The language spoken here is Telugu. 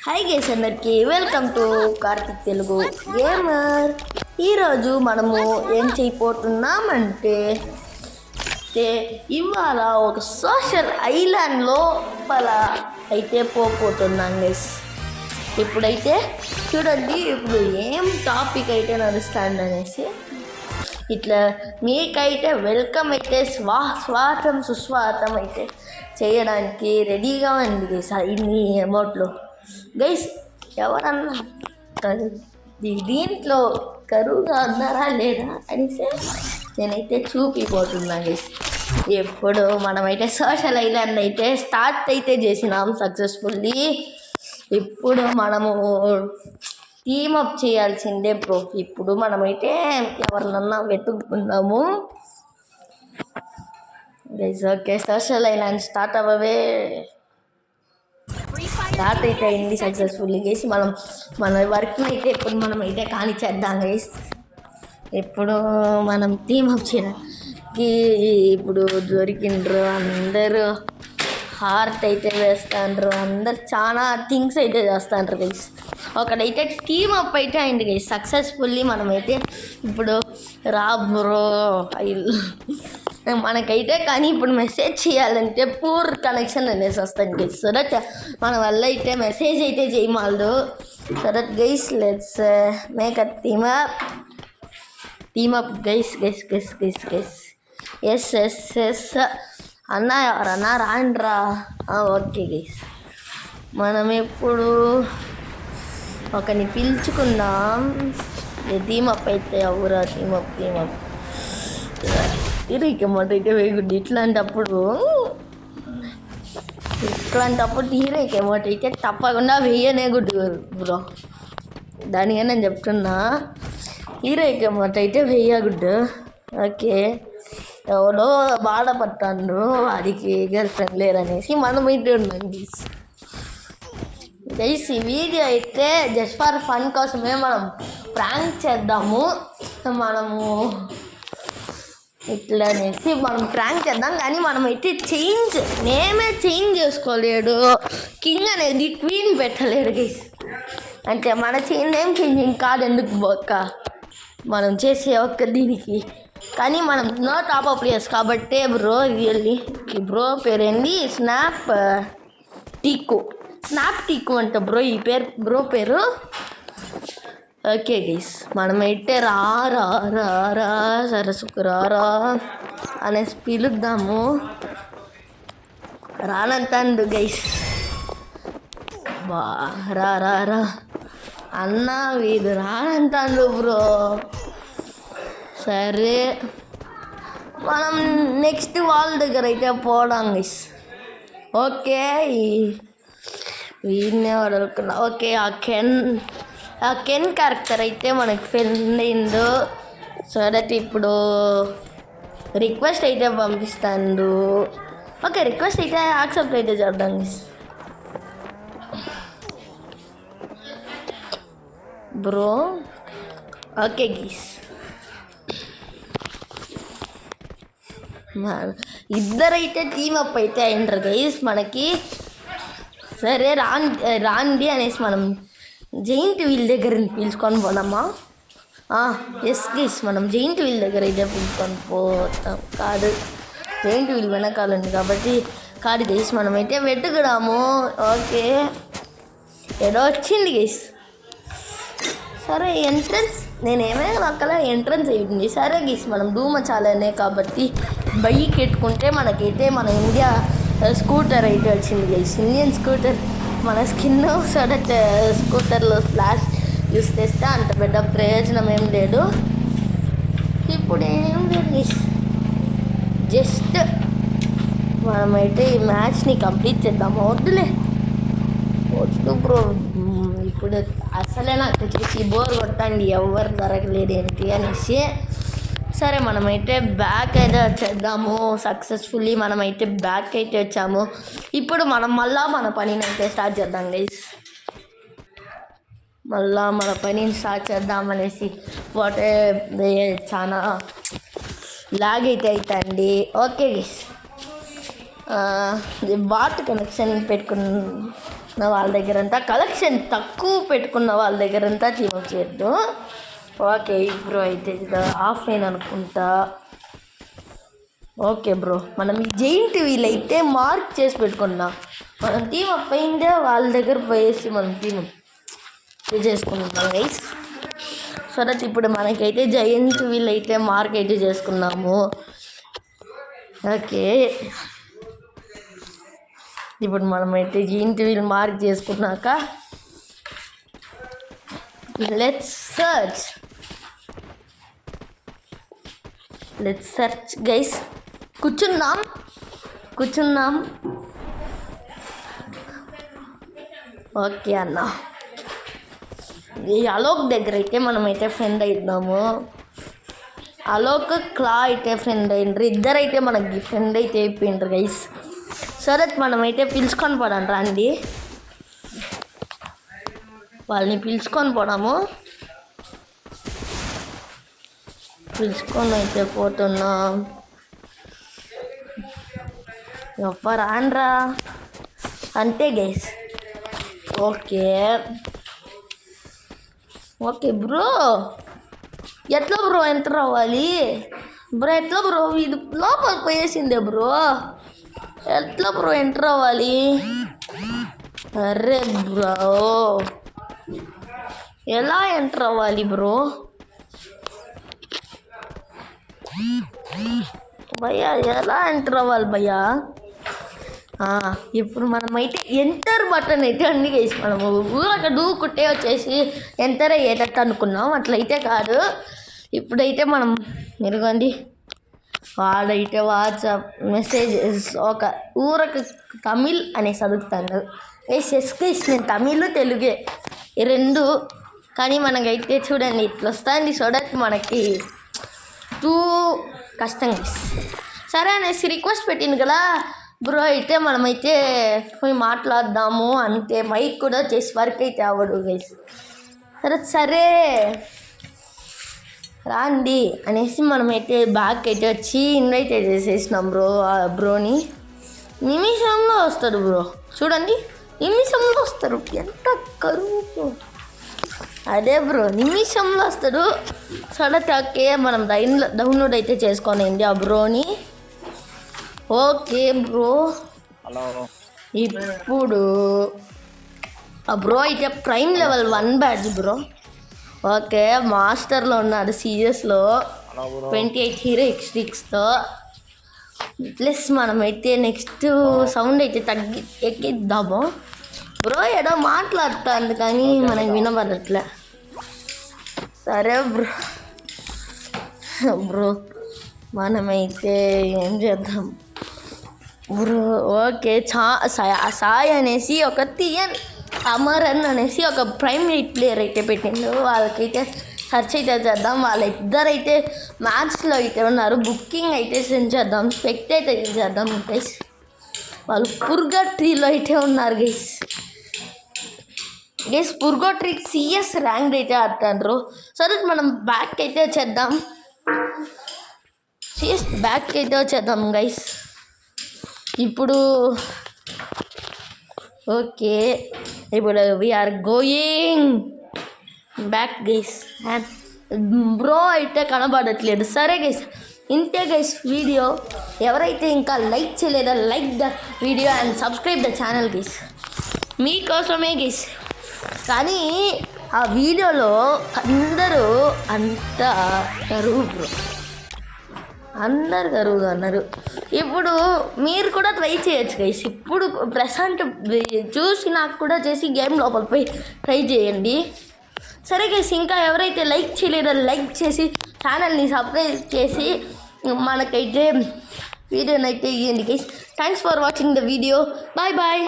హాయ్ గైస్ అందరికి welcome to Karthik Telugu gamer. ఈరోజు మనము ఏం చేయబోతున్నామంటే ఇవాళ ఒక సోషల్ ఐలాండ్ లోపల అయితే పోతున్నాం గైస్. ఇప్పుడైతే చూడండి, ఇప్పుడు ఏం టాపిక్ అయితే నడుస్తుంది అనేసి ఇట్లా మీకైతే వెల్కమ్ అయితే స్వాగతం సుస్వాగతం అయితే చేయడానికి రెడీగా ఉంది గైస్. ఇన్ని అమౌంట్లో గైస్ ఎవరన్నా దీంట్లో కరువుగా ఉన్నారా లేదా అనేసి నేనైతే చూపిపోతున్నాను గైస్. ఎప్పుడు మనమైతే సోషల్ ఐలాండ్ అయితే స్టార్ట్ అయితే చేసినాం సక్సెస్ఫుల్లీ. ఇప్పుడు మనము టీమప్ చేయాల్సిందే బ్రో. ఇప్పుడు మనమైతే ఎవరినన్నా వెతుక్కున్నాము guys. Okay, social island start అయితే అయింది సక్సెస్ఫుల్లీ గైస్. మన వర్క్ని అయితే ఇప్పుడు మనమైతే కానిచ్చేద్దాం గైస్. ఇప్పుడు మనం టీమప్ చేయడానికి ఇప్పుడు దొరికిండ్రు అందరూ. హార్ట్ అయితే వేస్తాండ్రు అందరు, చాలా థింగ్స్ అయితే చేస్తాండ్రు గైస్. ఒకడైతే టీమప్ అయితే అయింది గైస్ సక్సెస్ఫుల్లీ. మనమైతే ఇప్పుడు బ్రో మనకైతే కానీ ఇప్పుడు మెసేజ్ చేయాలంటే పూర్ కనెక్షన్ అనేసి వస్తుంది గైస్. సో దట్ మన వల్ల అయితే మెసేజ్ అయితే చేయమాలదు. So that guys let's make a team up guys. Yes అన్న ఎవరన్నా రాండ్రా. ఓకే గైస్, మనం ఇప్పుడు ఒకని పిలుచుకుందాం. టీమప్ అయితే ఎవరా టీమప్ హీరోయికమాట అయితే వేయకూడదు. ఇట్లాంటప్పుడు హీరోయికమాట అయితే తప్పకుండా వేయనే గుడ్డు బ్రో. దానిగా నేను చెప్తున్నా, హీరోయికమాట అయితే వేయకూడదు. ఓకే, ఎవడో బాధపడతాడు వాడికి గర్ల్ ఫ్రెండ్ లేరనేసి మనం అయితే ఉన్నాం గైస్. ఈ వీడియో అయితే జస్ట్ ఫర్ ఫన్ కోసమే మనం ప్రాంక్ చేద్దాము. మనము ఇట్లా అనేసి మనం ప్రాంక్ చేద్దాం. కానీ మనమైతే నేమే చేంజ్ చేసుకోలేడు. కింగ్ అనేది క్వీన్ పెట్టలేడు గైస్. అంటే మన నేమ్ చేంజింగ్ కాదు ఎందుకు బొక్క మనం చేసే ఒక్క దీనికి. కానీ మనం నో టాప్ అప్ ప్లేయర్స్ కాబట్టి బ్రో రియల్లీ బ్రో పేరేంది స్నాప్ టీకు అంట బ్రో ఈ బ్రో పేరు. ఓకే గైస్, మనమైతే రా సరసుకు రా అనేసి పిలుద్దాము. రానంటాడు గైస్. రా అన్న వీడు రానంటాడు బ్రో. సరే, మనం నెక్స్ట్ వాళ్ళ దగ్గర అయితే పోదాం గైస్. ఓకే, వీడినే వదలుకున్నా. ఓకే, ఆ కెన్ క్యారెక్టర్ అయితే మనకి ఫ్రెండ్ అయిందో. సో దట్ ఇప్పుడు రిక్వెస్ట్ అయితే పంపిస్తాను. ఓకే, రిక్వెస్ట్ అయితే యాక్సెప్ట్ అయితే చేద్దాం గైస్. బ్రో ఓకే గైస్, ఇద్దరైతే టీమప్ అయితే అయిండ్రు గైస్ మనకి. సరే రాండి అనేసి మనం జైంట్ వీల్ దగ్గర పిలుచుకొని పోదామా? ఎస్ గైస్, మనం జైంట్ వీల్ దగ్గర అయితే పిలుచుకొని పోతాం. కాదు, జైంట్ వీల్ వెనకాలండి కాబట్టి కాదు గైస్, మనమైతే వెతుకుదాము. ఓకే, ఏదో వచ్చింది గైస్. సరే, ఎంట్రన్స్ నేనేమైనా అక్కడ ఎంట్రన్స్ అయ్యింది. సరే గైస్, మనం ధూమచాలనే కాబట్టి బైక్ పెట్టుకుంటే మనకైతే మన ఇండియా స్కూటర్ అయితే వచ్చింది గైస్. ఇండియన్ స్కూటర్ మన స్కిన్. సో దట్ స్కూటర్లో స్లాష్ యూస్ చేస్తే అంత పెద్ద ప్రయోజనం ఏం లేదు. ఇప్పుడు ఏం లేదు గైస్, జస్ట్ మనమైతే ఈ మ్యాచ్ని కంప్లీట్ చేద్దాము. వద్దు బ్రో, ఇప్పుడు అసలే నాకు వచ్చేసి బోర్ కొట్టండి, ఎవరు దొరకలేదు ఏంటి అనేసి. సరే, మనమైతే బ్యాక్ అయితే వచ్చేద్దాము. సక్సెస్ఫుల్లీ మనమైతే బ్యాక్ అయితే వచ్చాము. ఇప్పుడు మనం మళ్ళీ మన పనిని అయితే స్టార్ట్ చేద్దాం గైస్. మళ్ళీ మన పనిని స్టార్ట్ చేద్దాం అనేసి పోతే చాలా లాగ్ అయితే అవుతుంది. ఓకే గైస్, బాట్ కనెక్షన్ వాళ్ళ దగ్గరంతా కలెక్షన్ తక్కువ పెట్టుకున్న వాళ్ళ దగ్గరంతా టీమప్ చేద్దాం. ఓకే బ్రో, అయితే ఆఫ్లైన్ అనుకుంటా. ఓకే బ్రో, మనం ఈ జెయింట్ వీల్ అయితే మార్క్ చేసి పెట్టుకున్నాం. మనం టీమప్ అయిందే వాళ్ళ దగ్గర పోయేసి మనం టీమప్ చేసుకుంటాం గైస్. సో దట్ ఇప్పుడు మనకైతే జెయింట్ వీల్ అయితే మార్క్ అయితే చేసుకున్నాము. ఓకే, ఇప్పుడు మనమైతే జెయింట్ వీల్ మార్క్ చేసుకున్నాక లెట్స్ సర్చ్ గైస్. కూర్చుందాం. ఓకే అన్న, ఈ అలోక్ దగ్గర అయితే మనమైతే ఫ్రెండ్ అవుతున్నాము. అలోక్ క్లా అయితే ఫ్రెండ్ అయ్యిండ్రు, ఇద్దరైతే మనకి ఫ్రెండ్ అయితే అయిపోయిండ్రు గైస్. సరే మనమైతే పిలుచుకొని పోదాం రండి. వాళ్ళని పిలుచుకొని పోదాము. పిలుచుకొని అయితే పోతున్నాం. ఎవరు రాన్రా అంతే గైస్. ఓకే బ్రో, ఎట్లా బ్రో ఎంటర్ అవ్వాలి బ్రో? ఎట్లా బ్రో ఇది లోపలికి పోయేసిందే బ్రో? ఎట్లా బ్రో ఎంటర్ అవ్వాలి? అరే బ్రో, ఎలా ఎంటర్ అవ్వాలి బ్రో? భయ్యా ఎలా ఎంటర్ అవ్వాలి భయ్యా? ఇప్పుడు మనమైతే ఎంటర్ బటన్ అయితే అన్ని వేసి మనము ఊరక దూకుట్టే వచ్చేసి ఎంటర్ అయ్యేటట్టు అనుకున్నాం. అట్లయితే కాదు. ఇప్పుడైతే మనం మెరుగండి, వాడైతే వాట్సాప్ మెసేజెస్ ఒక ఊరక తమిళ్ అనేసి అడుగుతాను. ఎస్కేస్ నేను తమిళ్ తెలుగే ఈ రెండు, కానీ మనకైతే చూడండి ఇట్లా వస్తుంది. చూడండి మనకి టూ కష్టంగా. సరే అనేసి రిక్వెస్ట్ పెట్టింది కదా బ్రో, అయితే మనమైతే పోయి మాట్లాడదాము అంతే. మైక్ కూడా చేసి వర్క్ అయితే అవ్వడు గైస్. సరే రాండి అనేసి మనమైతే బ్యాక్ అయితే వచ్చి ఇన్వైట్ అయితే చేసేసినాం బ్రోని. నిమిషంలో వస్తాడు బ్రో, చూడండి నిమిషంలో వస్తారు. ఎంత కరువు! అదే బ్రో, నిమిషంలో వస్తాడు. ఓకే, మనం డౌన్లోడ్ అయితే చేసుకోనండి ఆ బ్రోని. ఓకే బ్రో, ఇప్పుడు ఆ బ్రో అయితే prime level 1 badge bro. Okay, మాస్టర్లో ఉన్నాడు సిఎస్లో 28 హీరో ఎక్స్ట్రిక్స్తో. ప్లస్ మనమైతే నెక్స్ట్ సౌండ్ అయితే ఎక్కిద్దాము. బ్రో ఏదో మాట్లాడుతుంది కానీ మనకి వినబడట్లే. సరే బ్రో మనమైతే ఏం చేద్దాం బ్రో? ఓకే, సాయి అనేసి ఒక అమరన్ అనేసి ఒక ప్రైమరీ ప్లేయర్ అయితే పెట్టిండు. వాళ్ళకైతే సర్చ్ అయితే చేద్దాం. వాళ్ళిద్దరైతే మ్యాచ్లో అయితే ఉన్నారు. బుకింగ్ అయితే సెండ్ చేద్దాం, స్పెక్టేట్ అయితే చేద్దాం గైస్. వాళ్ళు పుర్గట్రీలో అయితే ఉన్నారు గైస్. పుర్గట్రీ సిఎస్ ర్యాంక్ అయితే ఆడుతాండ్రు. సరే మనం బ్యాక్ అయితే వచ్చేద్దాం. సిఎస్ బ్యాక్ అయితే వచ్చేద్దాం గైస్. ఇప్పుడు ఓకే, ఇప్పుడు we're going back guys. Bro అయితే కనబడట్లేదు. సరే గైస్, ఇంతే గైస్ వీడియో. ఎవరైతే ఇంకా లైక్ చేయలేదో like the video and subscribe the channel guys. మీకోసమే గైస్. కానీ ఆ వీడియోలో అందరూ అంతా కరువు బ్రో, అందరు కరువుగా అన్నారు. ఇప్పుడు మీరు కూడా ట్రై చేయొచ్చు గైస్. ఇప్పుడు ప్రెసెంట్ చూసి నాకు కూడా చేసి గేమ్ లోపల పోయి ట్రై చేయండి. సరే గైస్, ఇంకా ఎవరైతే లైక్ చేయలేదో లైక్ చేసి ఛానల్ని సబ్స్క్రైబ్ చేసి మనకైతే వీడియోనైతే ఇవ్వండి guys. Thanks for watching the video. Bye bye.